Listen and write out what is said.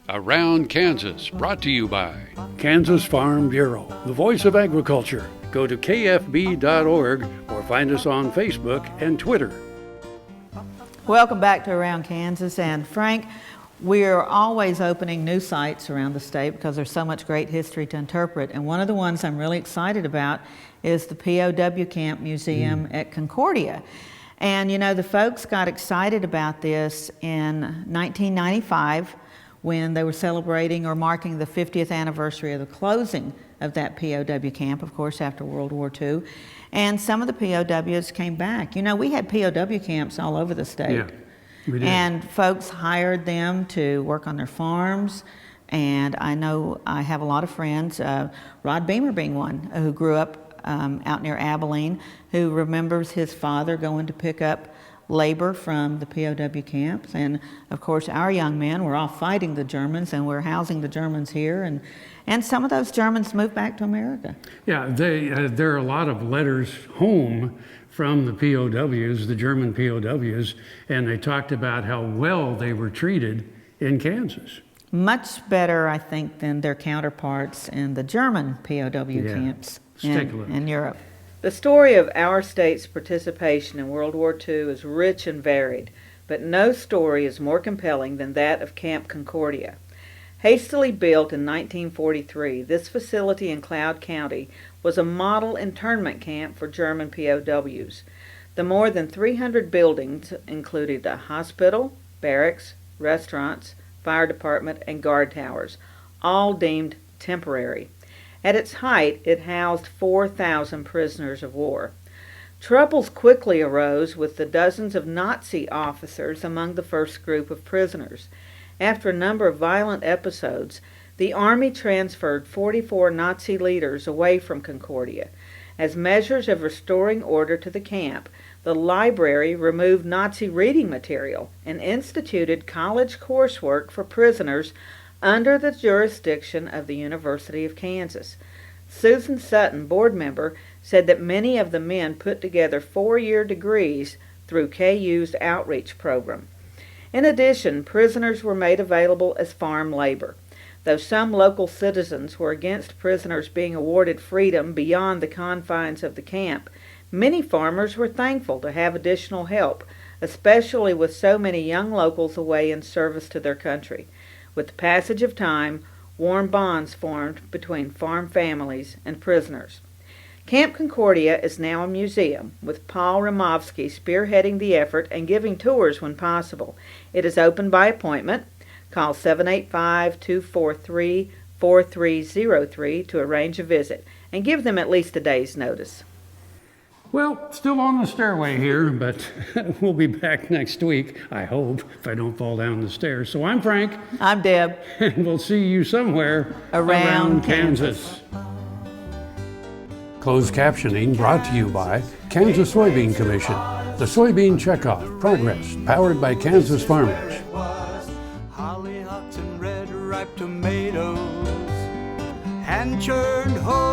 Around Kansas, brought to you by Kansas Farm Bureau, the voice of agriculture. Go to kfb.org or find us on Facebook and Twitter. Welcome back to Around Kansas. And Frank, we're always opening new sites around the state because there's so much great history to interpret. And one of the ones I'm really excited about is the POW Camp Museum at Concordia. And you know, the folks got excited about this in 1995 when they were celebrating or marking the 50th anniversary of the closing of that POW camp, of course, after World War II. And some of the POWs came back. You know, we had POW camps all over the state. Yeah, we did. And folks hired them to work on their farms. And I know I have a lot of friends, Rod Beamer being one, who grew up out near Abilene, who remembers his father going to pick up labor from the POW camps. And of course our young men were all fighting the Germans, and we're housing the Germans here, and some of those Germans moved back to America. Yeah, there are a lot of letters home from the POWs, the German POWs, and they talked about how well they were treated in Kansas. Much better, I think, than their counterparts in the German POW camps in Europe. The story of our state's participation in World War II is rich and varied, but no story is more compelling than that of Camp Concordia. Hastily built in 1943, this facility in Cloud County was a model internment camp for German POWs. The more than 300 buildings included a hospital, barracks, restaurants, fire department, and guard towers, all deemed temporary. At its height, it housed 4,000 prisoners of war. Troubles quickly arose with the dozens of Nazi officers among the first group of prisoners. After a number of violent episodes, the Army transferred 44 Nazi leaders away from Concordia. As measures of restoring order to the camp, the library removed Nazi reading material and instituted college coursework for prisoners under the jurisdiction of the University of Kansas. Susan Sutton, board member, said that many of the men put together 4-year degrees through KU's outreach program. In addition, prisoners were made available as farm labor. Though some local citizens were against prisoners being awarded freedom beyond the confines of the camp, many farmers were thankful to have additional help, especially with so many young locals away in service to their country. With the passage of time, warm bonds formed between farm families and prisoners. Camp Concordia is now a museum, with Paul Ramovsky spearheading the effort and giving tours when possible. It is open by appointment. Call 785-243-4303 to arrange a visit, and give them at least a day's notice. Well, still on the stairway here, but we'll be back next week, I hope, if I don't fall down the stairs. So I'm Frank. I'm Deb. And we'll see you somewhere around Kansas. Closed captioning brought to you by Kansas Soybean Commission. The Soybean Checkoff Progress, powered by Kansas farmers. Hollyhocks and red ripe tomatoes, hand churned home.